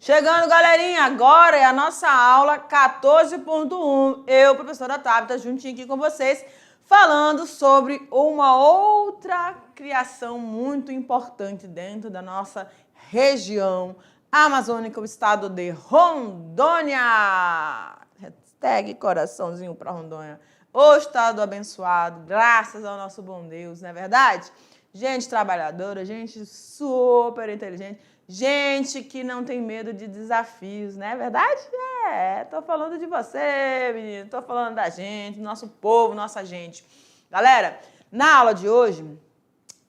Chegando, galerinha, agora é a nossa aula 14.1. Eu, professora Tabita, juntinho aqui com vocês, falando sobre uma outra criação muito importante dentro da nossa região amazônica, o estado de Rondônia. Hashtag coraçãozinho para Rondônia. O estado abençoado, graças ao nosso bom Deus, não é verdade? Gente trabalhadora, gente super inteligente, gente que não tem medo de desafios, não é verdade? Tô falando de você, menino, tô falando da gente, nosso povo, nossa gente. Galera, na aula de hoje,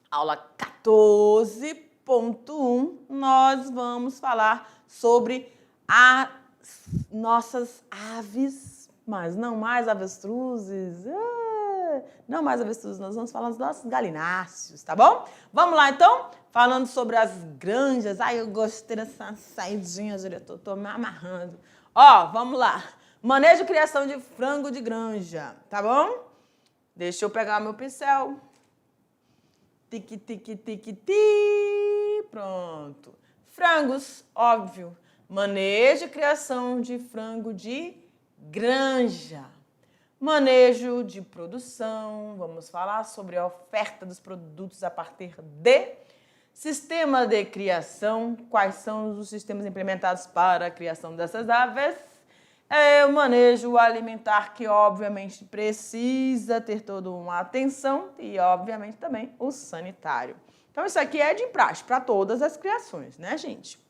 aula 14.1, nós vamos falar sobre as nossas aves, mas não mais avestruzes. Não mais avestruzes, nós vamos falar dos nossos galináceos, tá bom? Vamos lá, então? Falando sobre as granjas. Ai, eu gostei dessa saidinha, diretor, tô me amarrando. Ó, vamos lá. Manejo e criação de frango de granja, tá bom? Deixa eu pegar meu pincel. Tique, tique, tique, tique. Pronto. Frangos, óbvio. Manejo e criação de frango de granja. Manejo de produção, vamos falar sobre a oferta dos produtos a partir de sistema de criação, quais são os sistemas implementados para a criação dessas aves, o manejo alimentar, que obviamente precisa ter toda uma atenção, e obviamente também o sanitário. Então isso aqui é de praxe para todas as criações, né, gente?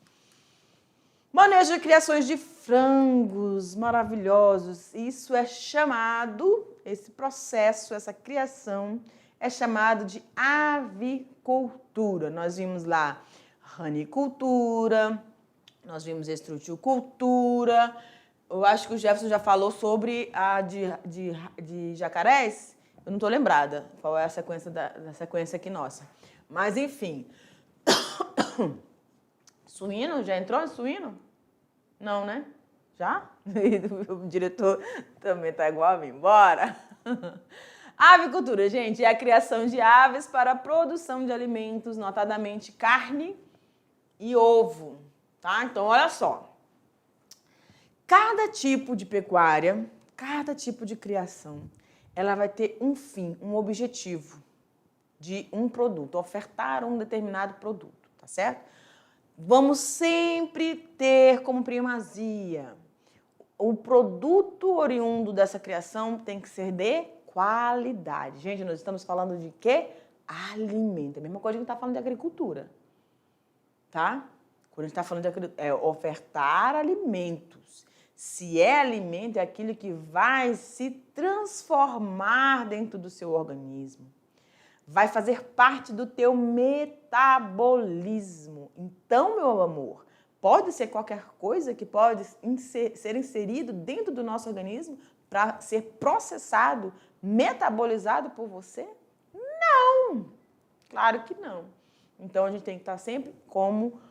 Manejo de criações de frangos maravilhosos. Isso é chamado, esse processo, essa criação, é chamado de avicultura. Nós vimos lá ranicultura, nós vimos estruticultura. Eu acho que o Jefferson já falou sobre a de jacarés. Eu não estou lembrada qual é a sequência da sequência aqui nossa. Mas, enfim. Suíno? Já entrou em suíno? Não, né? Já? O diretor também tá igual a mim. Bora! Avicultura, gente, é a criação de aves para a produção de alimentos, notadamente carne e ovo, tá? Então, olha só. Cada tipo de pecuária, cada tipo de criação, ela vai ter um fim, um objetivo de um produto, ofertar um determinado produto, tá certo? Vamos sempre ter como primazia o produto oriundo dessa criação tem que ser de qualidade. Gente, nós estamos falando de quê? Alimento. É a mesma coisa que a gente está falando de agricultura, tá? Quando a gente está falando de agricultura, é ofertar alimentos. Se é alimento, é aquilo que vai se transformar dentro do seu organismo. Vai fazer parte do teu metabolismo. Então, meu amor, pode ser qualquer coisa que pode ser inserido dentro do nosso organismo para ser processado, metabolizado por você? Não! Claro que não. Então, a gente tem que estar sempre como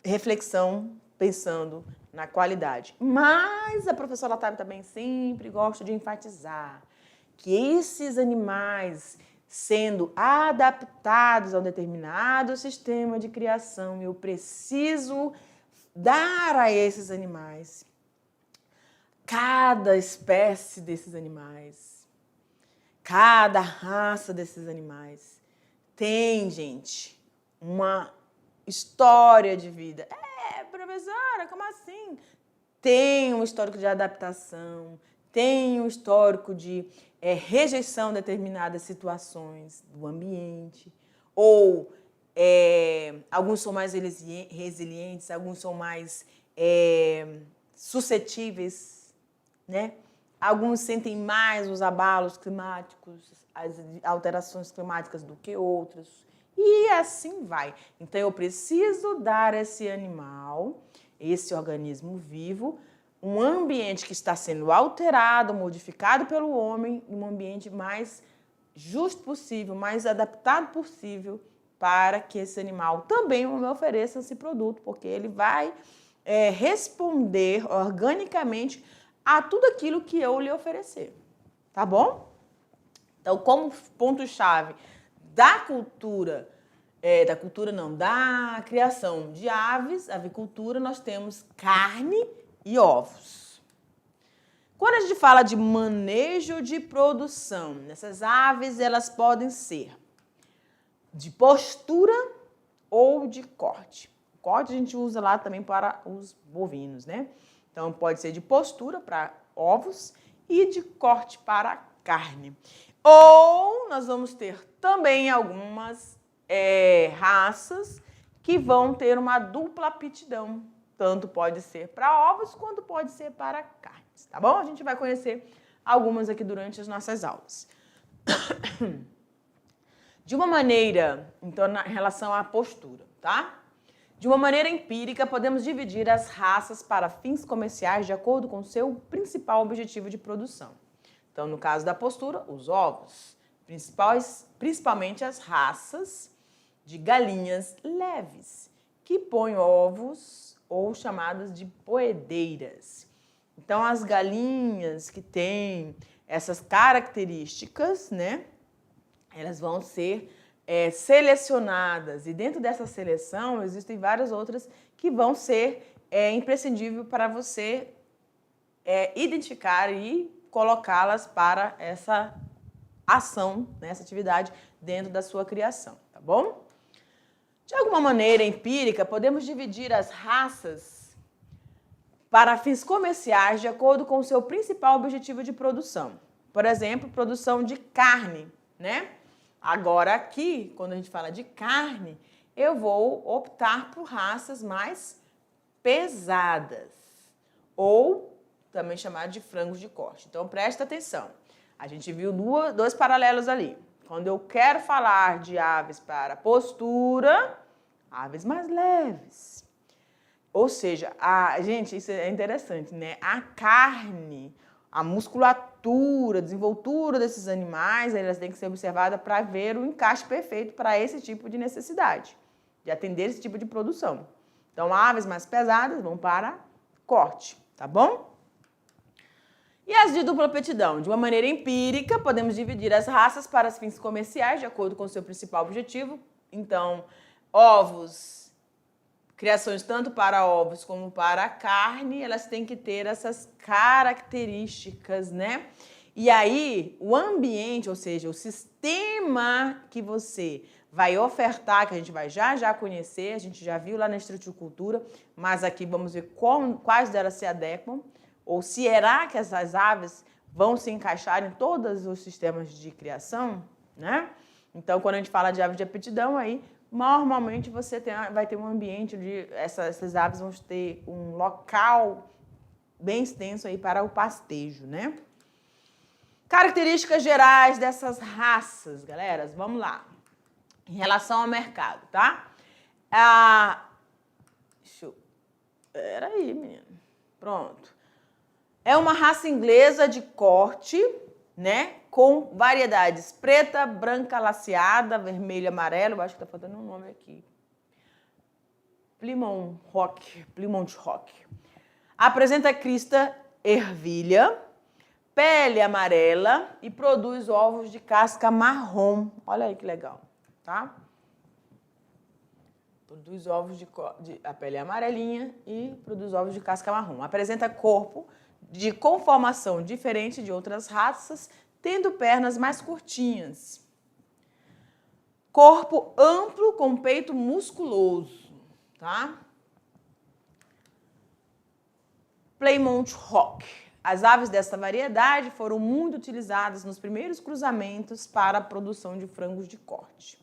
reflexão, pensando na qualidade. Mas a professora Tabita também sempre gosta de enfatizar que esses animais sendo adaptados a um determinado sistema de criação, eu preciso dar a esses animais, cada espécie desses animais, cada raça desses animais, tem, gente, uma história de vida. Professora, como assim? Tem um histórico de adaptação, tem um histórico de rejeição de determinadas situações do ambiente, ou alguns são mais resilientes, alguns são mais suscetíveis, né? Alguns sentem mais os abalos climáticos, as alterações climáticas do que outros, e assim vai. Então, eu preciso dar a esse animal, esse organismo vivo, um ambiente que está sendo alterado, modificado pelo homem, um ambiente mais justo possível, mais adaptado possível para que esse animal também me ofereça esse produto, porque ele vai responder organicamente a tudo aquilo que eu lhe oferecer, tá bom? Então, como ponto-chave da cultura Da cultura não, da criação de aves, avicultura, nós temos carne e ovos. Quando a gente fala de manejo de produção, essas aves, elas podem ser de postura ou de corte. Corte a gente usa lá também para os bovinos, né? Então, pode ser de postura para ovos e de corte para carne. Ou nós vamos ter também algumas raças que vão ter uma dupla aptidão. Tanto pode ser para ovos quanto pode ser para carnes, tá bom? A gente vai conhecer algumas aqui durante as nossas aulas. De uma maneira, então, em relação à postura, tá? De uma maneira empírica, podemos dividir as raças para fins comerciais de acordo com seu principal objetivo de produção. Então, no caso da postura, os ovos, principalmente as raças de galinhas leves, que põem ovos ou chamadas de poedeiras. Então, as galinhas que têm essas características, né, elas vão ser selecionadas, e dentro dessa seleção existem várias outras que vão ser imprescindível para você identificar e colocá-las para essa ação, né, essa atividade dentro da sua criação, tá bom? De alguma maneira empírica, podemos dividir as raças para fins comerciais de acordo com o seu principal objetivo de produção. Por exemplo, produção de carne, né? Agora aqui, quando a gente fala de carne, eu vou optar por raças mais pesadas, ou também chamado de frangos de corte. Então, presta atenção. A gente viu dois paralelos ali. Quando eu quero falar de aves para postura, aves mais leves. Ou seja, gente, isso é interessante, né? A carne, a musculatura, a desenvoltura desses animais, elas têm que ser observadas para ver o encaixe perfeito para esse tipo de necessidade, de atender esse tipo de produção. Então, aves mais pesadas vão para corte, tá bom? E as de dupla aptidão? De uma maneira empírica, podemos dividir as raças para fins comerciais, de acordo com o seu principal objetivo. Então, ovos, criações tanto para ovos como para carne, elas têm que ter essas características, né? E aí, o ambiente, ou seja, o sistema que você vai ofertar, que a gente vai já conhecer, a gente já viu lá na estruticultura, mas aqui vamos ver quais delas se adequam, ou se será que essas aves vão se encaixar em todos os sistemas de criação, né? Então, quando a gente fala de aves de aptidão, aí, normalmente você vai ter um ambiente onde essas aves vão ter um local bem extenso aí para o pastejo, né? Características gerais dessas raças, galera, vamos lá. Em relação ao mercado, tá? Peraí, menino. Pronto. É uma raça inglesa de corte, né? Com variedades preta, branca, laceada, vermelho, amarelo. Acho que tá faltando um nome aqui. Plymouth Rock. Apresenta crista ervilha, pele amarela e produz ovos de casca marrom. Olha aí que legal, tá? Produz ovos a pele amarelinha e produz ovos de casca marrom. Apresenta corpo de conformação diferente de outras raças, tendo pernas mais curtinhas. Corpo amplo com peito musculoso, tá? Plymouth Rock. As aves desta variedade foram muito utilizadas nos primeiros cruzamentos para a produção de frangos de corte.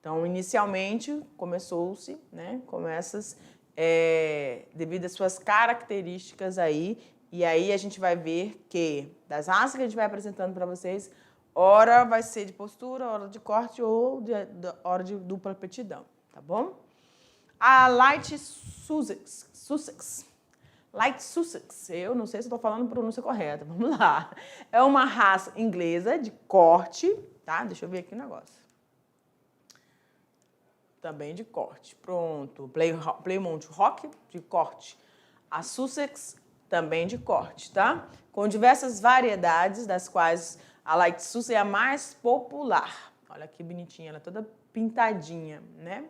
Então, inicialmente, começou-se, né, com essas, devido às suas características aí, e aí a gente vai ver que, das raças que a gente vai apresentando para vocês, ora vai ser de postura, ora de corte ou hora de dupla aptidão, tá bom? A Light Sussex. Light Sussex, eu não sei se estou falando a pronúncia correta, vamos lá. É uma raça inglesa de corte, tá? Deixa eu ver aqui o negócio. Também de corte, pronto. Plymouth Rock, de corte. A Sussex, também de corte, tá? Com diversas variedades, das quais a Light Sussex é a mais popular. Olha que bonitinha, ela é toda pintadinha, né?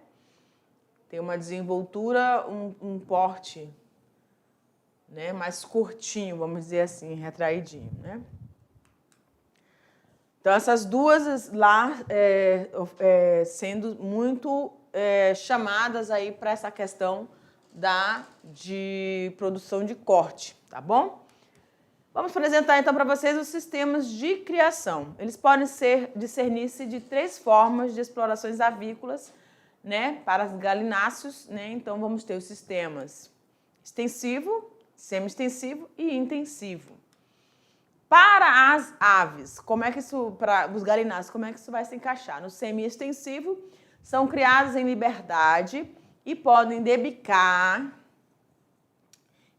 Tem uma desenvoltura, um porte, né, mais curtinho, vamos dizer assim, retraidinho, né? Então, essas duas lá sendo muito chamadas aí para essa questão de produção de corte, tá bom? Vamos apresentar então para vocês os sistemas de criação. Eles podem discernir-se de 3 formas de explorações avícolas, né, para os galináceos, né? Então vamos ter os sistemas extensivo, semi-extensivo e intensivo. Para as aves, como é que isso, para os galináceos, como é que isso vai se encaixar? No semi-extensivo, são criados em liberdade e podem debicar,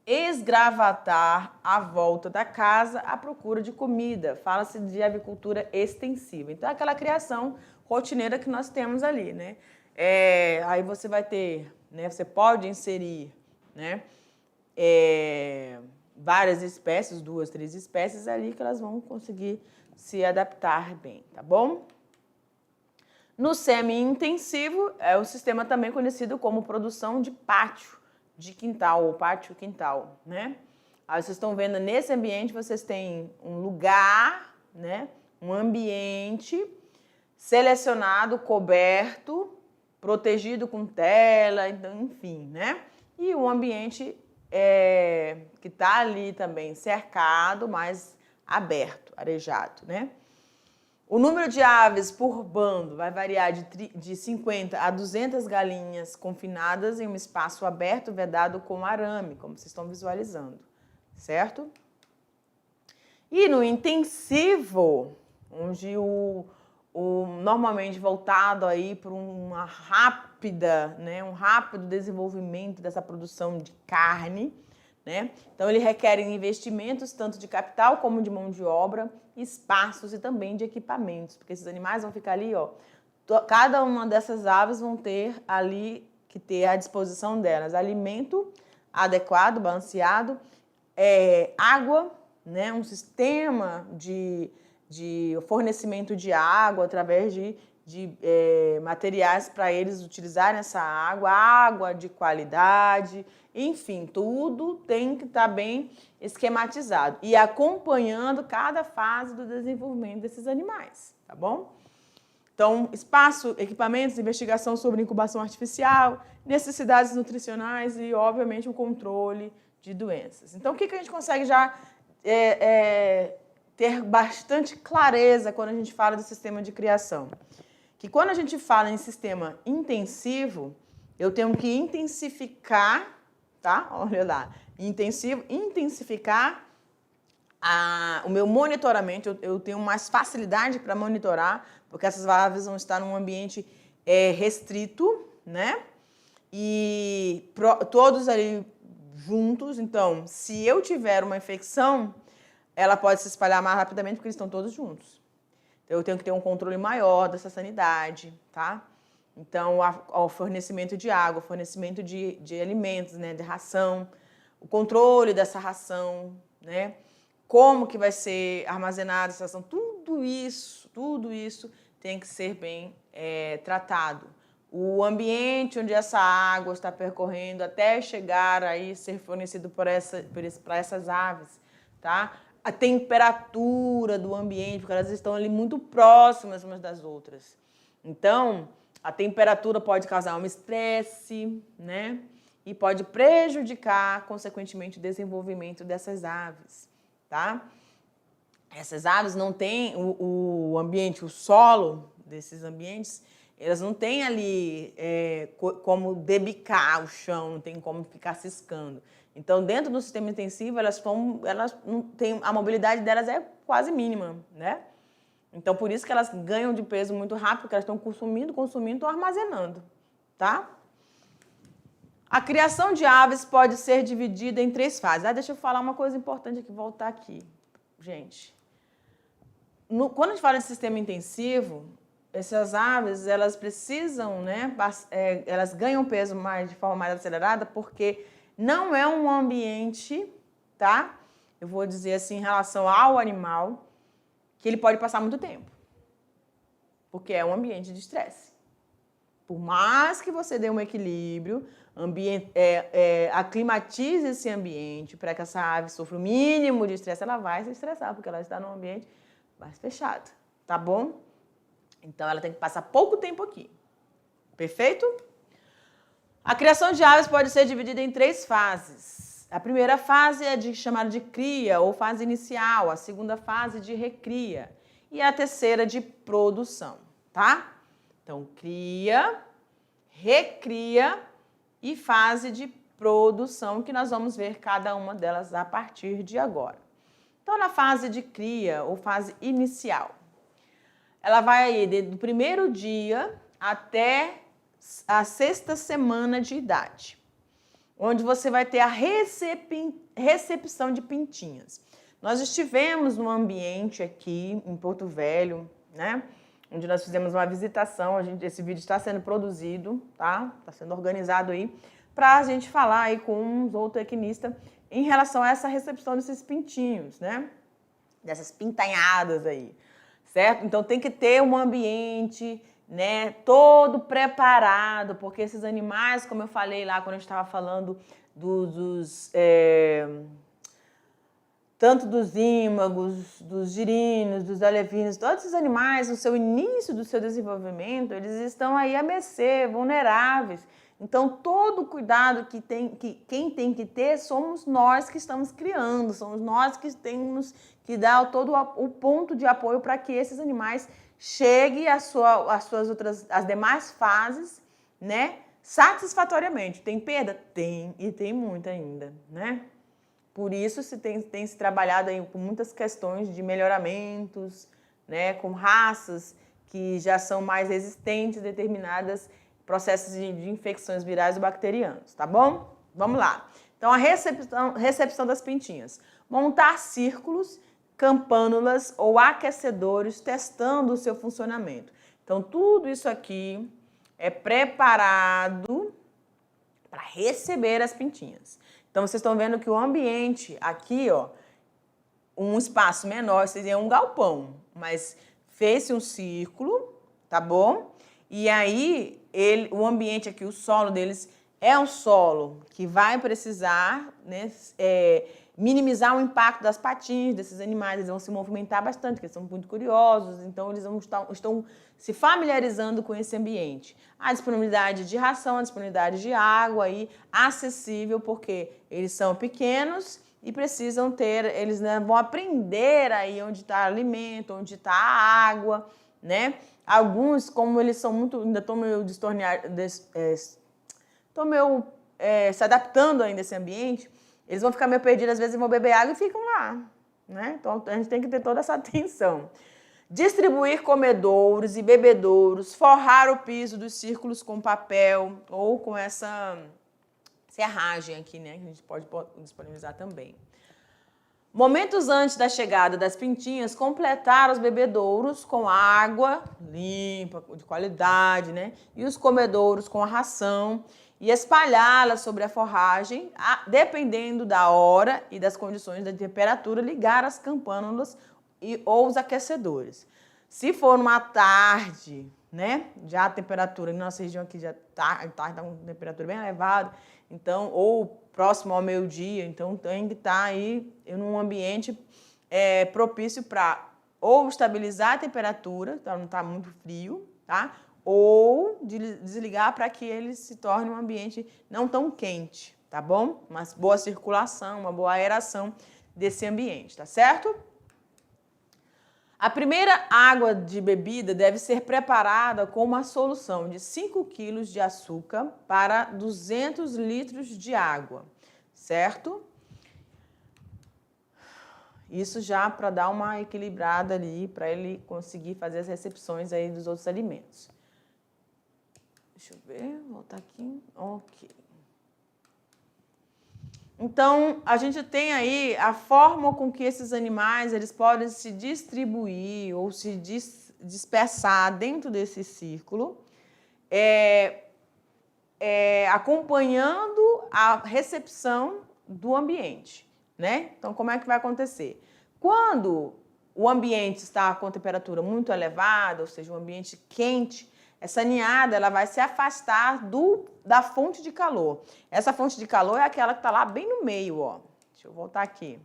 esgravatar à volta da casa à procura de comida. Fala-se de avicultura extensiva. Então, é aquela criação rotineira que nós temos ali, né? Aí você vai ter, né? Você pode inserir, né? Várias espécies, 2, 3 espécies ali que elas vão conseguir se adaptar bem, tá bom? No semi-intensivo, é um sistema também conhecido como produção de pátio, de quintal, ou pátio-quintal, né? Aí vocês estão vendo, nesse ambiente vocês têm um lugar, né? Um ambiente selecionado, coberto, protegido com tela, então, enfim, né? E um ambiente que está ali também cercado, mas aberto, arejado, né? O número de aves por bando vai variar de 50 a 200 galinhas confinadas em um espaço aberto, vedado com arame, como vocês estão visualizando, certo? E no intensivo, onde normalmente voltado aí para uma rápida, né, um rápido desenvolvimento dessa produção de carne, né? Então ele requer investimentos tanto de capital como de mão de obra, espaços e também de equipamentos, porque esses animais vão ficar ali, ó, cada uma dessas aves vão ter ali que ter à disposição delas alimento adequado, balanceado, água, né, um sistema de fornecimento de água através de materiais para eles utilizarem essa água de qualidade, enfim, tudo tem que estar bem esquematizado e acompanhando cada fase do desenvolvimento desses animais, tá bom? Então, espaço, equipamentos, investigação sobre incubação artificial, necessidades nutricionais e, obviamente, o controle de doenças. Então, o que a gente consegue já ter bastante clareza quando a gente fala do sistema de criação? Que quando a gente fala em sistema intensivo, eu tenho que intensificar, tá? Olha lá, intensificar o meu monitoramento, eu tenho mais facilidade para monitorar, porque essas aves vão estar num ambiente restrito, né? E todos ali juntos, então, se eu tiver uma infecção, ela pode se espalhar mais rapidamente porque eles estão todos juntos. Então, eu tenho que ter um controle maior dessa sanidade, tá? Então, o fornecimento de água, o fornecimento de alimentos, né, de ração, o controle dessa ração, né? Como que vai ser armazenada essa ração, tudo isso tem que ser bem tratado. O ambiente onde essa água está percorrendo até chegar aí ser fornecido para essas aves, tá? A temperatura do ambiente, porque elas estão ali muito próximas umas das outras. Então, a temperatura pode causar um estresse, né? E pode prejudicar, consequentemente, o desenvolvimento dessas aves, tá? Essas aves não têm o ambiente, o solo desses ambientes, elas não têm ali como debicar o chão, não tem como ficar ciscando. Então, dentro do sistema intensivo, elas não têm, a mobilidade delas é quase mínima, né? Então, por isso que elas ganham de peso muito rápido, porque elas estão consumindo, estão armazenando, tá? A criação de aves pode ser dividida em 3 fases. Deixa eu falar uma coisa importante aqui, voltar aqui, gente. Quando a gente fala de sistema intensivo, essas aves, elas precisam, né, elas ganham peso de forma mais acelerada, porque não é um ambiente, tá? Eu vou dizer assim, em relação ao animal, que ele pode passar muito tempo. Porque é um ambiente de estresse, Por mais que você dê um equilíbrio, aclimatize esse ambiente para que essa ave sofra o mínimo de estresse, ela vai se estressar, porque ela está num ambiente mais fechado, tá bom? Então, ela tem que passar pouco tempo aqui. Perfeito? A criação de aves pode ser dividida em 3 fases. A primeira fase é chamada de cria, ou fase inicial. A segunda fase de recria. E a terceira de produção, tá? Então, cria, recria e fase de produção, que nós vamos ver cada uma delas a partir de agora. Então, na fase de cria, ou fase inicial, ela vai aí do primeiro dia até a 6ª semana de idade, onde você vai ter a recepção de pintinhas. Nós estivemos num ambiente aqui em Porto Velho, né? Onde nós fizemos uma visitação, esse vídeo está sendo produzido, tá? Está sendo organizado aí, para a gente falar aí com um zootecnista em relação a essa recepção desses pintinhos, né? Dessas pintanhadas aí, certo? Então tem que ter um ambiente, né, todo preparado, porque esses animais, como eu falei lá quando a gente estava falando tanto dos ímagos, dos girinos, dos alevinos, todos esses animais, no seu início do seu desenvolvimento, eles estão aí a mercê, vulneráveis. Então, todo o cuidado quem tem que ter somos nós que estamos criando, somos nós que temos que dar todo o ponto de apoio para que esses animais cheguem às demais fases, né, satisfatoriamente. Tem perda? Tem, e tem muita ainda, né? Por isso tem se trabalhado aí com muitas questões de melhoramentos, né, com raças que já são mais resistentes a determinados processos de infecções virais ou bacterianas, tá bom? Vamos lá. Então, a recepção das pintinhas. Montar círculos, campânulas ou aquecedores, testando o seu funcionamento. Então, tudo isso aqui é preparado para receber as pintinhas. Então, vocês estão vendo que o ambiente aqui, ó, um espaço menor, seria um galpão, mas fez-se um círculo, tá bom? E aí, o ambiente aqui, o solo deles é um solo que vai precisar, né, minimizar o impacto das patinhas desses animais. Eles vão se movimentar bastante, porque eles são muito curiosos, então eles estão se familiarizando com esse ambiente. A disponibilidade de ração, a disponibilidade de água aí acessível, porque eles são pequenos e precisam eles, né, vão aprender aí onde está o alimento, onde está a água, né? Alguns, como eles são ainda estão meio se adaptando ainda a esse ambiente, eles vão ficar meio perdidos às vezes, vão beber água e ficam lá, né? Então, a gente tem que ter toda essa atenção. Distribuir comedouros e bebedouros, forrar o piso dos círculos com papel ou com essa serragem aqui, né? Que a gente pode disponibilizar também. Momentos antes da chegada das pintinhas, completar os bebedouros com água limpa, de qualidade, né? E os comedouros com a ração e espalhá-la sobre a forragem, dependendo da hora e das condições da temperatura, ligar as campânulas ou os aquecedores. Se for numa tarde, né? Já a temperatura, na nossa região aqui já tá com temperatura bem elevada, então, ou próximo ao meio-dia, então tem que estar aí num ambiente propício para ou estabilizar a temperatura, então não está muito frio, tá? Ou desligar para que ele se torne um ambiente não tão quente, tá bom? Uma boa circulação, uma boa aeração desse ambiente, tá certo? A primeira água de bebida deve ser preparada com uma solução de 5 kg de açúcar para 200 litros de água, certo? Isso já para dar uma equilibrada ali, para ele conseguir fazer as recepções aí dos outros alimentos. Deixa eu ver, voltar aqui. Ok. Então, a gente tem aí a forma com que esses animais eles podem se distribuir ou se dispersar dentro desse círculo, acompanhando a recepção do ambiente, né? Então, como é que vai acontecer? Quando o ambiente está com temperatura muito elevada, ou seja, um ambiente quente, essa ninhada ela vai se afastar da fonte de calor. Essa fonte de calor é aquela que está lá bem no meio, ó. Deixa eu voltar aqui.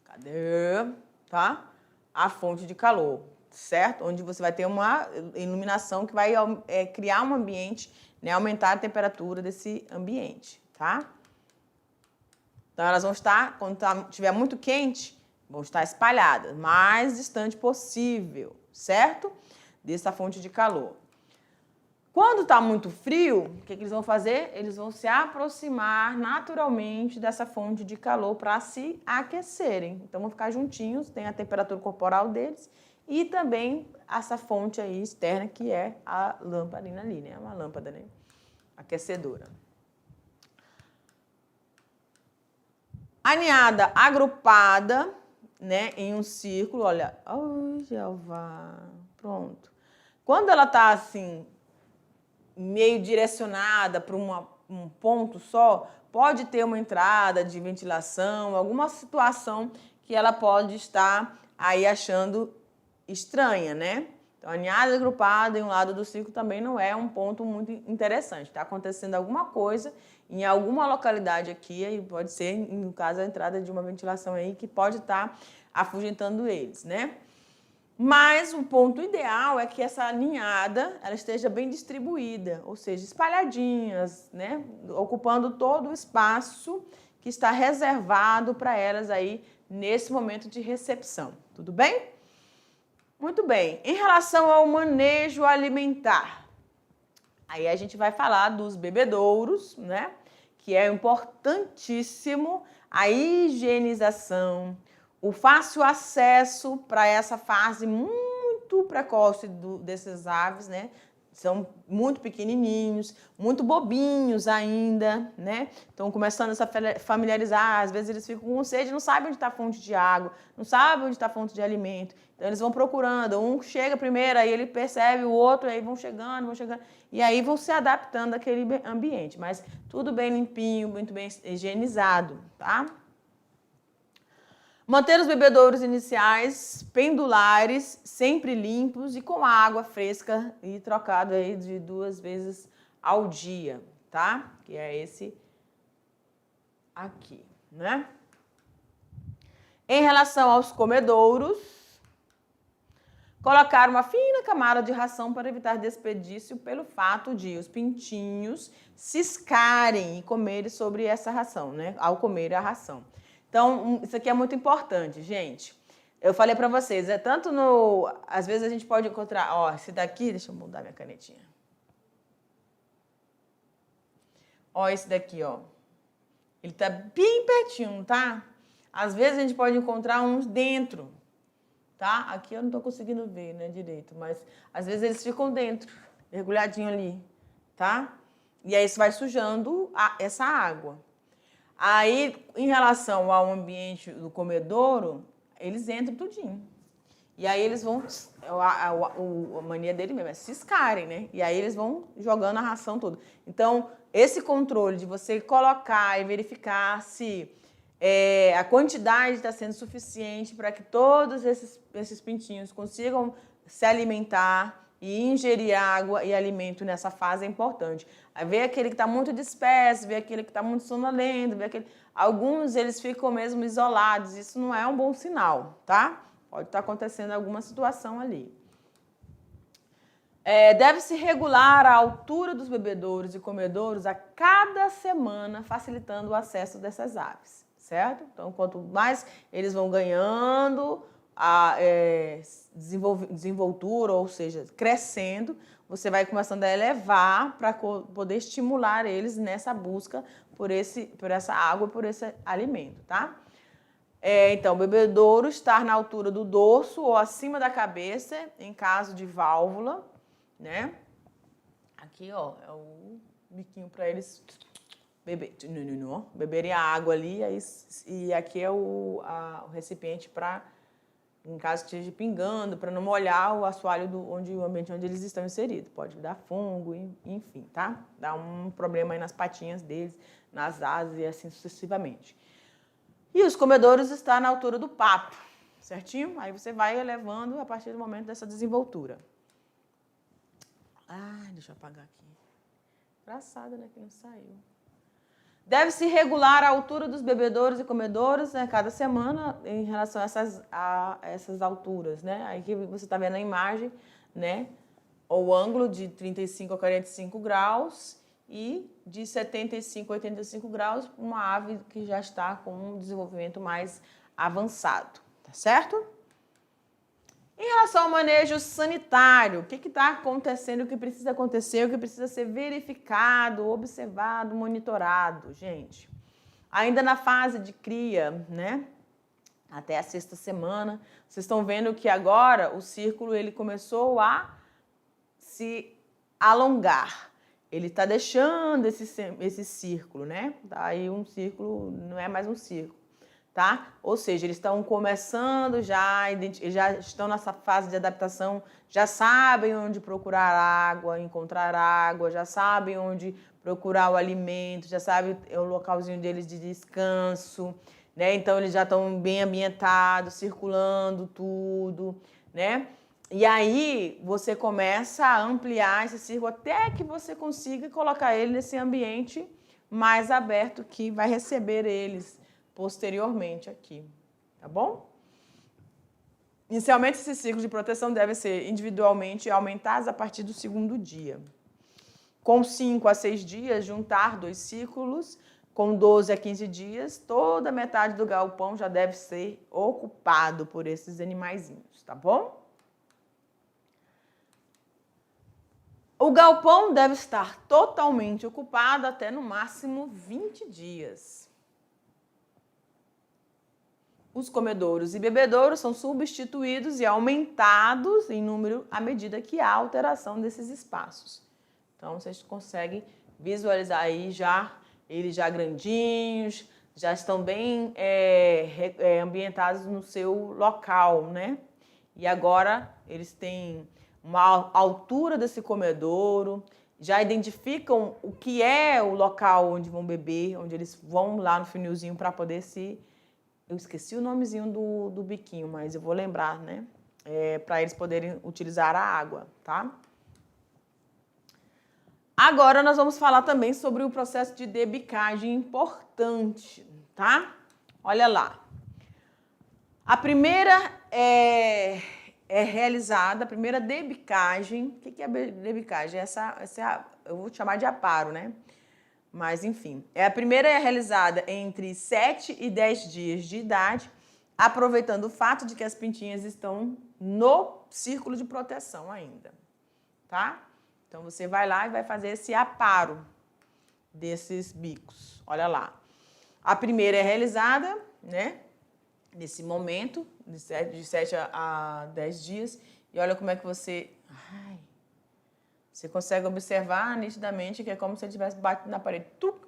Cadê? Tá? A fonte de calor, certo? Onde você vai ter uma iluminação que vai criar um ambiente, né? Aumentar a temperatura desse ambiente, tá? Então, elas vão estar, quando estiver muito quente, vão estar espalhadas, mais distante possível, certo? Dessa fonte de calor. Quando está muito frio, o que eles vão fazer? Eles vão se aproximar naturalmente dessa fonte de calor para se aquecerem. Então, vão ficar juntinhos, tem a temperatura corporal deles e também essa fonte aí externa que é a lamparina ali, né? Uma lâmpada, né? Aquecedora. A ninhada agrupada, né, em um círculo, olha. Ai, Jeová. Pronto. Quando ela está assim, meio direcionada para um ponto só, pode ter uma entrada de ventilação, alguma situação que ela pode estar aí achando estranha, né? Então, a ninhada agrupada em um lado do círculo também não é um ponto muito interessante. Está acontecendo alguma coisa em alguma localidade aqui, e pode ser, no caso, a entrada de uma ventilação aí que pode estar afugentando eles, né? Mas o ponto ideal é que essa ninhada ela esteja bem distribuída, ou seja, espalhadinhas, né? Ocupando todo o espaço que está reservado para elas aí nesse momento de recepção. Tudo bem? Muito bem. Em relação ao manejo alimentar, aí a gente vai falar dos bebedouros, né? Que é importantíssimo a higienização, o fácil acesso para essa fase muito precoce dessas aves, né? São muito pequenininhos, muito bobinhos ainda, né? Estão começando a se familiarizar, às vezes eles ficam com sede, não sabem onde está a fonte de água, não sabem onde está a fonte de alimento. Então eles vão procurando, um chega primeiro, aí ele percebe o outro, aí vão chegando, e aí vão se adaptando àquele ambiente, mas tudo bem limpinho, muito bem higienizado, tá? Manter os bebedouros iniciais pendulares, sempre limpos e com água fresca e trocado aí de 2 vezes ao dia, tá? Que é esse aqui, né? Em relação aos comedouros, colocar uma fina camada de ração para evitar desperdício pelo fato de os pintinhos ciscarem e comerem sobre essa ração, né? Ao comer a ração. Então, isso aqui é muito importante, gente. Eu falei para vocês, tanto no... Às vezes a gente pode encontrar... Ó, esse daqui... Deixa eu mudar minha canetinha. Ó, esse daqui, ó. Ele tá bem pertinho, tá? Às vezes a gente pode encontrar uns dentro, tá? Aqui eu não tô conseguindo ver, né, direito, mas às vezes eles ficam dentro, mergulhadinho ali, tá? E aí isso vai sujando essa água. Aí, em relação ao ambiente do comedouro, eles entram tudinho. E aí eles vão, a mania dele mesmo é ciscarem, né? E aí eles vão jogando a ração toda. Então, esse controle de você colocar e verificar se a quantidade está sendo suficiente para que todos esses pintinhos consigam se alimentar e ingerir água e alimento nessa fase é importante. Aí ver aquele que está muito disperso, ver aquele que está muito sonolento, ver aquele... Alguns eles ficam mesmo isolados, isso não é um bom sinal, tá? Pode estar acontecendo alguma situação ali. Deve-se regular a altura dos bebedouros e comedouros a cada semana, facilitando o acesso dessas aves, certo? Então, quanto mais eles vão ganhando a desenvoltura, ou seja, crescendo, você vai começando a elevar para poder estimular eles nessa busca por essa água, por esse alimento, tá? Então, o bebedouro estar na altura do dorso ou acima da cabeça, em caso de válvula, né? Aqui, ó, é o biquinho para eles beberem a água ali, e aqui é o recipiente para, em caso que esteja pingando, para não molhar o assoalho o ambiente onde eles estão inseridos. Pode dar fungo, enfim, tá? Dá um problema aí nas patinhas deles, nas asas e assim sucessivamente. E os comedouros estão na altura do papo, certinho? Aí você vai elevando a partir do momento dessa desenvoltura. Ai, deixa eu apagar aqui. Engraçado, né, que não saiu. Deve-se regular a altura dos bebedouros e comedouros, né, cada semana em relação a essas alturas, né? Aí que você está vendo a imagem, né? O ângulo de 35 a 45 graus e de 75 a 85 graus para uma ave que já está com um desenvolvimento mais avançado, tá certo? Em relação ao manejo sanitário, o que está acontecendo, o que precisa acontecer, o que precisa ser verificado, observado, monitorado, gente? Ainda na fase de cria, né? Até a 6ª semana, vocês estão vendo que agora o círculo ele começou a se alongar. Ele está deixando esse círculo, né? Daí um círculo não é mais um círculo. Tá? Ou seja, eles estão começando já estão nessa fase de adaptação, já sabem onde procurar água, encontrar água, já sabem onde procurar o alimento, já sabem o localzinho deles de descanso, né? Então eles já estão bem ambientados, circulando tudo, né? E aí você começa a ampliar esse círculo até que você consiga colocar ele nesse ambiente mais aberto que vai receber eles posteriormente aqui, tá bom? Inicialmente, esses ciclos de proteção devem ser individualmente aumentados a partir do 2º dia. Com 5 a 6 dias, juntar 2 ciclos, com 12 a 15 dias, toda a metade do galpão já deve ser ocupado por esses animaizinhos, tá bom? O galpão deve estar totalmente ocupado até no máximo 20 dias. Os comedouros e bebedouros são substituídos e aumentados em número à medida que há alteração desses espaços. Então, vocês conseguem visualizar aí eles já grandinhos, já estão bem ambientados no seu local, né? E agora eles têm uma altura desse comedouro, já identificam o que é o local onde vão beber, onde eles vão lá no funilzinho para poder se... Eu esqueci o nomezinho do biquinho, mas eu vou lembrar, né? Para eles poderem utilizar a água, tá? Agora nós vamos falar também sobre o processo de debicagem importante, tá? Olha lá. A primeira realizada, a primeira debicagem. O que é a debicagem? Eu vou chamar de aparo, né? Mas, enfim, a primeira é realizada entre 7 e 10 dias de idade, aproveitando o fato de que as pintinhas estão no círculo de proteção ainda, tá? Então, você vai lá e vai fazer esse aparo desses bicos. Olha lá. A primeira é realizada, né, nesse momento, de 7 a 10 dias, e olha como é que você... Você consegue observar nitidamente que é como se ele tivesse batido na parede,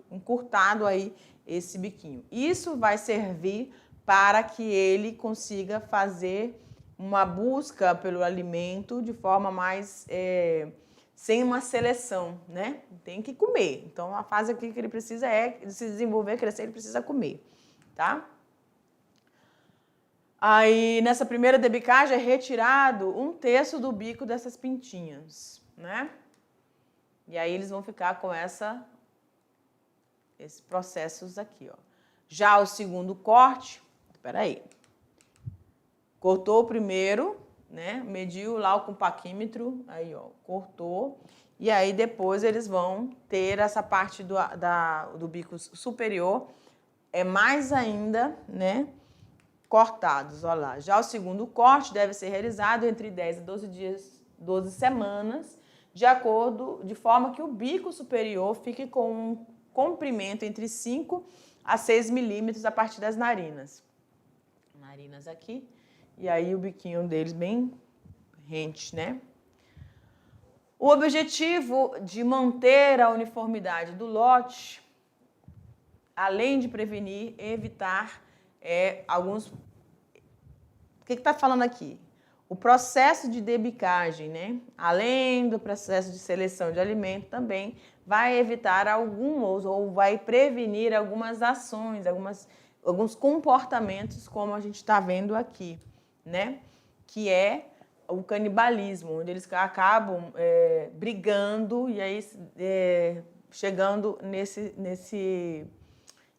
encurtado aí esse biquinho. Isso vai servir para que ele consiga fazer uma busca pelo alimento de forma mais, sem uma seleção, né? Tem que comer. Então, a fase aqui que ele precisa é se desenvolver, crescer, ele precisa comer, tá? Aí, nessa primeira debicagem, é retirado 1/3 do bico dessas pintinhas, né? E aí eles vão ficar com esses processos aqui, ó. Já o segundo corte, espera aí. Cortou o primeiro, né? Mediu lá o compaquímetro, aí, ó, cortou. E aí depois eles vão ter essa parte do bico superior, mais ainda, né? Cortados, olha lá. Já o segundo corte deve ser realizado entre 10 a 12 dias, 12 semanas, de forma que o bico superior fique com um comprimento entre 5 a 6 milímetros a partir das narinas. Narinas aqui, e aí o biquinho deles bem rente, né? O objetivo de manter a uniformidade do lote, além de prevenir e evitar alguns... O que está falando aqui? O processo de debicagem, né? Além do processo de seleção de alimento, também vai evitar ou vai prevenir algumas ações, alguns comportamentos, como a gente está vendo aqui, né? Que é o canibalismo, onde eles acabam brigando e aí chegando nesse...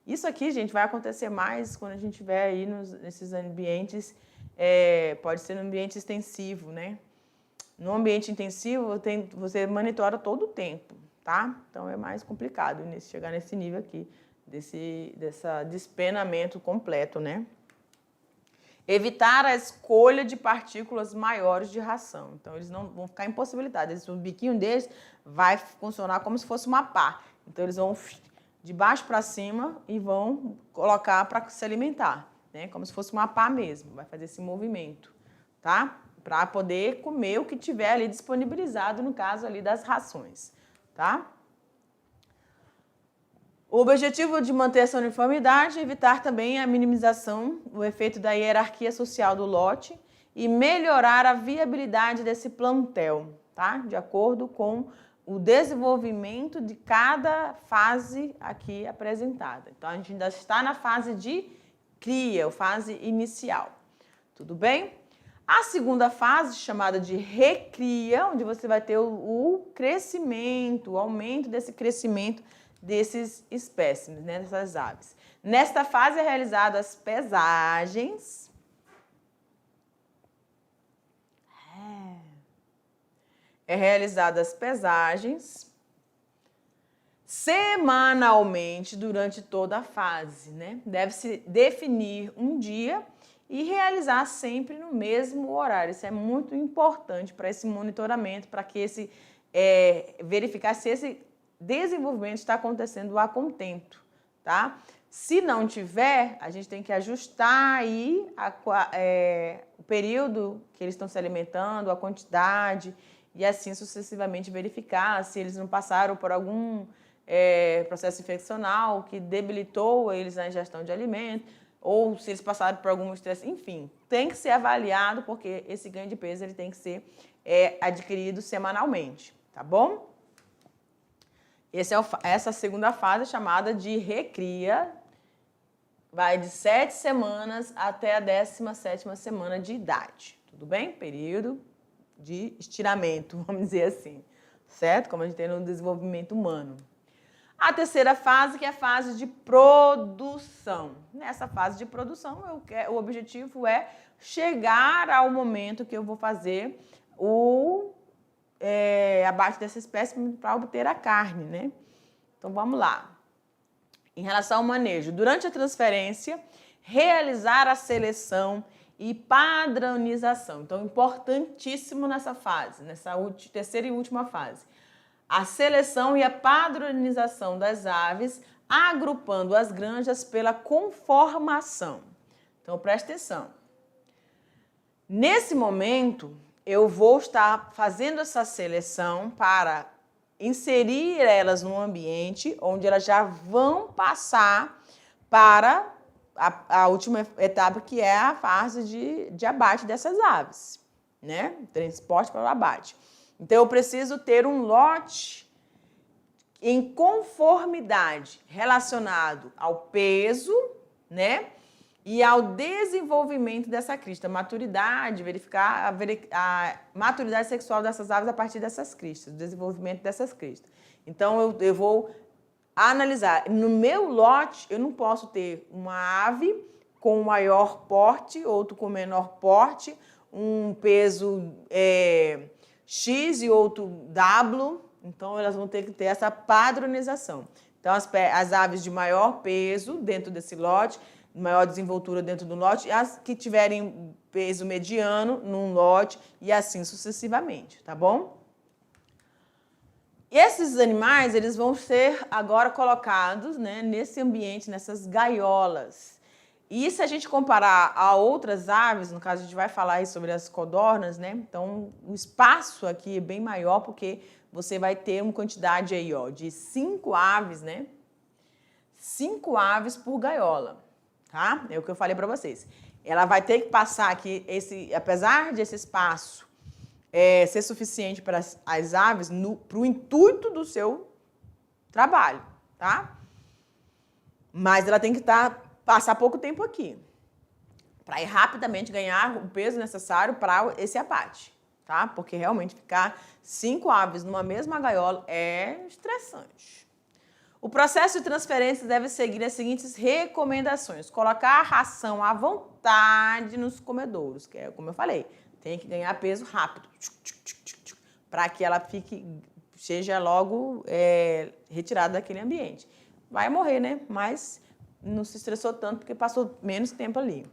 Isso aqui, gente, vai acontecer mais quando a gente estiver aí nesses ambientes, pode ser no ambiente extensivo, né? No ambiente intensivo, você monitora todo o tempo, tá? Então é mais complicado chegar nesse nível aqui, desse despenamento completo, né? Evitar a escolha de partículas maiores de ração. Então, eles não vão ficar impossibilitados. O biquinho deles vai funcionar como se fosse uma pá. Então, eles vão de baixo para cima e vão colocar para se alimentar, né? Como se fosse uma pá mesmo. Vai fazer esse movimento, tá? Para poder comer o que tiver ali disponibilizado, no caso ali das rações, tá? O objetivo de manter essa uniformidade é evitar também a minimização do efeito da hierarquia social do lote e melhorar a viabilidade desse plantel, tá? De acordo com o desenvolvimento de cada fase aqui apresentada. Então, a gente ainda está na fase de cria, fase inicial. Tudo bem? A segunda fase, chamada de recria, onde você vai ter o crescimento, o aumento desse crescimento desses espécimes, né, dessas aves. Nesta fase é realizada as pesagens. É realizada as pesagens semanalmente durante toda a fase, né? Deve-se definir um dia e realizar sempre no mesmo horário. Isso é muito importante para esse monitoramento, para que verificar se esse desenvolvimento está acontecendo a contento, tá? Se não tiver, a gente tem que ajustar aí o período que eles estão se alimentando, a quantidade, e assim sucessivamente verificar se eles não passaram por algum processo infeccional que debilitou eles na ingestão de alimento, ou se eles passaram por algum estresse, enfim, tem que ser avaliado, porque esse ganho de peso ele tem que ser adquirido semanalmente, tá bom? Essa segunda fase chamada de recria, vai de 7 semanas até a 17ª semana de idade, tudo bem? Período de estiramento, vamos dizer assim, certo? Como a gente tem no desenvolvimento humano. A terceira fase, que é a fase de produção. Nessa fase de produção, o objetivo é chegar ao momento que eu vou fazer o abate dessa espécie para obter a carne, né? Então, vamos lá. Em relação ao manejo, durante a transferência, realizar a seleção e padronização. Então, importantíssimo nessa fase, nessa terceira e última fase. A seleção e a padronização das aves, agrupando as granjas pela conformação. Então, preste atenção. Nesse momento, eu vou estar fazendo essa seleção para inserir elas num ambiente onde elas já vão passar para a última etapa, que é a fase de abate dessas aves, né? Transporte para o abate. Então, eu preciso ter um lote em conformidade relacionado ao peso, né? E ao desenvolvimento dessa crista, maturidade, verificar a maturidade sexual dessas aves a partir dessas cristas, o desenvolvimento dessas cristas. Então, eu vou analisar. No meu lote, eu não posso ter uma ave com maior porte, outro com menor porte, um peso X e outro W. Então, elas vão ter que ter essa padronização. Então, as aves de maior peso dentro desse lote, maior desenvoltura dentro do lote, e as que tiverem peso mediano num lote, e assim sucessivamente, tá bom? E esses animais, eles vão ser agora colocados, né, nesse ambiente, nessas gaiolas. E se a gente comparar a outras aves, no caso a gente vai falar aí sobre as codornas, né? Então, o espaço aqui é bem maior, porque você vai ter uma quantidade aí, ó, de 5 aves, né? 5 aves por gaiola. Tá? É o que eu falei para vocês. Ela vai ter que passar aqui, apesar desse espaço ser suficiente para as aves, para o intuito do seu trabalho, tá? Mas ela tem que passar pouco tempo aqui, para ir rapidamente ganhar o peso necessário para esse abate, tá? Porque realmente ficar 5 aves numa mesma gaiola é estressante. O processo de transferência deve seguir as seguintes recomendações. Colocar a ração à vontade nos comedouros, que é como eu falei, tem que ganhar peso rápido, para que ela seja logo retirada daquele ambiente. Vai morrer, né? Mas não se estressou tanto porque passou menos tempo ali.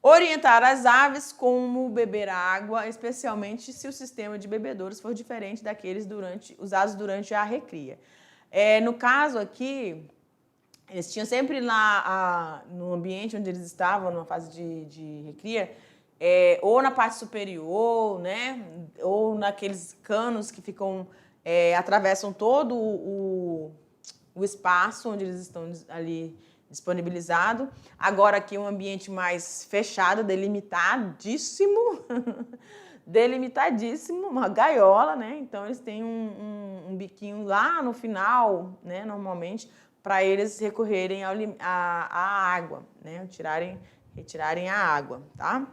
Orientar as aves como beber água, especialmente se o sistema de bebedouros for diferente daqueles usados durante a recria. No caso aqui, eles tinham sempre lá no ambiente onde eles estavam, numa fase de recria, ou na parte superior, né, ou naqueles canos que ficam, atravessam todo o espaço onde eles estão ali disponibilizados. Agora aqui é um ambiente mais fechado, delimitadíssimo, delimitadíssimo, uma gaiola, né? Então eles têm um biquinho lá no final, né? Normalmente, para eles recorrerem à água, né? Retirarem a água, tá?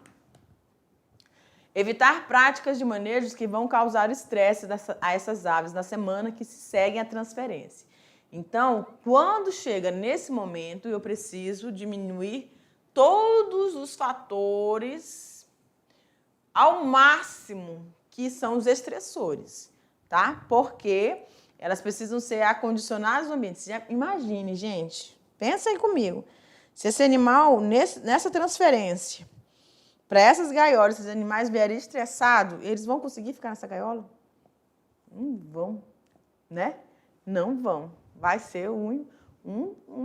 Evitar práticas de manejos que vão causar estresse a essas aves na semana que se seguem à transferência. Então, quando chega nesse momento, eu preciso diminuir todos os fatores ao máximo que são os estressores, tá? Porque elas precisam ser acondicionadas no ambiente. Imagine, gente, pensa aí comigo. Se esse animal, nessa transferência, para essas gaiolas, esses animais vierem estressados, eles vão conseguir ficar nessa gaiola? Não vão, né? Não vão. Vai ser um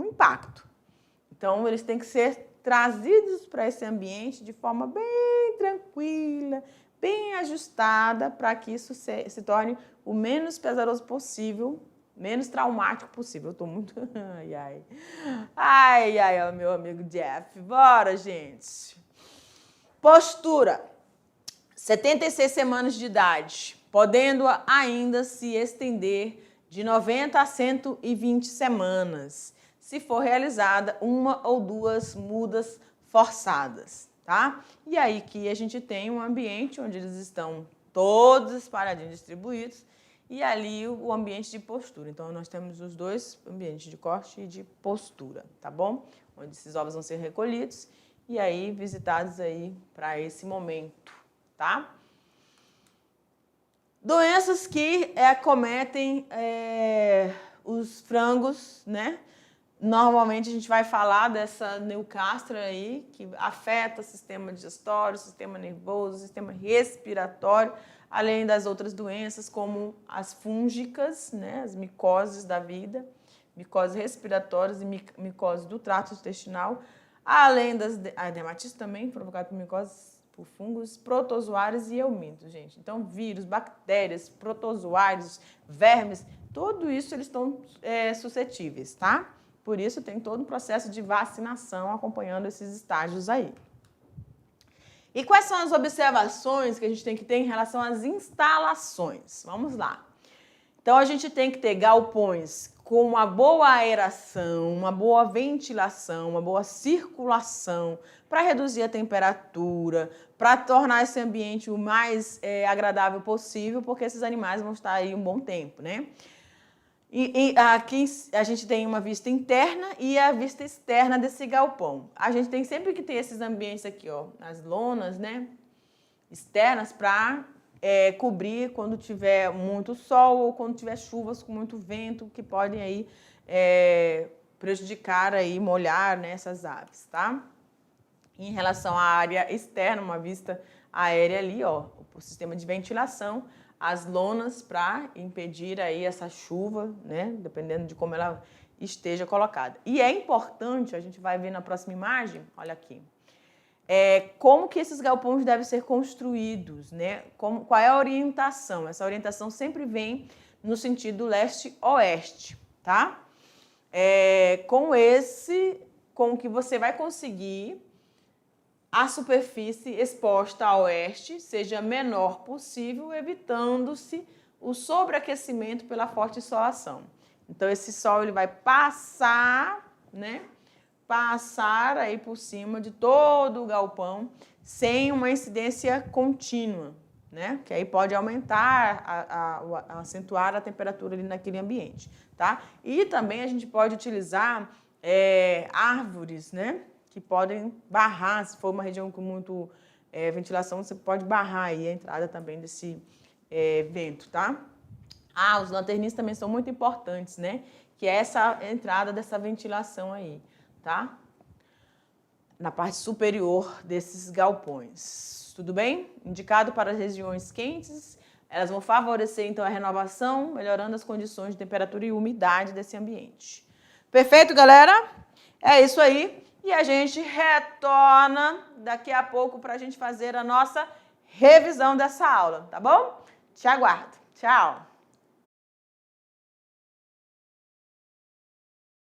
impacto. Então, eles têm que ser trazidos para esse ambiente de forma bem tranquila, bem ajustada, para que isso se torne o menos pesaroso possível, menos traumático possível. Eu estou muito... Ai, meu amigo Jeff. Bora, gente. Postura. 76 semanas de idade, podendo ainda se estender de 90 a 120 semanas, se for realizada uma ou duas mudas forçadas, tá? E aí que a gente tem um ambiente onde eles estão todos espalhadinhos, distribuídos, e ali o ambiente de postura. Então, nós temos os dois ambientes de corte e de postura, tá bom? Onde esses ovos vão ser recolhidos e aí visitados aí para esse momento, tá? Doenças que acometem os frangos, né? Normalmente a gente vai falar dessa Newcastle aí, que afeta o sistema digestório, o sistema nervoso, o sistema respiratório, além das outras doenças como as fúngicas, né? As micoses da vida, micoses respiratórias e micoses do trato intestinal, além das dermatites também, provocada por micoses, por fungos, protozoários e eumintos, gente. Então, vírus, bactérias, protozoários, vermes, tudo isso eles estão suscetíveis, tá? Por isso, tem todo um processo de vacinação acompanhando esses estágios aí. E quais são as observações que a gente tem que ter em relação às instalações? Vamos lá. Então, a gente tem que ter galpões com uma boa aeração, uma boa ventilação, uma boa circulação, para reduzir a temperatura, para tornar esse ambiente o mais agradável possível, porque esses animais vão estar aí um bom tempo, né? E aqui a gente tem uma vista interna e a vista externa desse galpão. A gente tem sempre que ter esses ambientes aqui, ó, as lonas, né, externas para cobrir quando tiver muito sol ou quando tiver chuvas com muito vento, que podem aí prejudicar aí, molhar, né, essas aves, tá? Em relação à área externa, uma vista aérea ali, ó, o sistema de ventilação, as lonas para impedir aí essa chuva, né, dependendo de como ela esteja colocada. E é importante, a gente vai ver na próxima imagem, olha aqui, como que esses galpões devem ser construídos, né? Qual é a orientação? Essa orientação sempre vem no sentido leste-oeste, tá? Com que você vai conseguir a superfície exposta a oeste seja menor possível, evitando-se o sobreaquecimento pela forte insolação. Então, esse sol ele vai passar, né? Passar aí por cima de todo o galpão sem uma incidência contínua, né? Que aí pode aumentar, acentuar a temperatura ali naquele ambiente, tá? E também a gente pode utilizar árvores, né? Que podem barrar, se for uma região com muito ventilação, você pode barrar aí a entrada também desse vento, tá? Os lanterninhas também são muito importantes, né? Que é essa entrada dessa ventilação aí, tá? Na parte superior desses galpões. Tudo bem? Indicado para as regiões quentes, elas vão favorecer então a renovação, melhorando as condições de temperatura e umidade desse ambiente. Perfeito, galera? É isso aí. E a gente retorna daqui a pouco para a gente fazer a nossa revisão dessa aula, tá bom? Te aguardo. Tchau!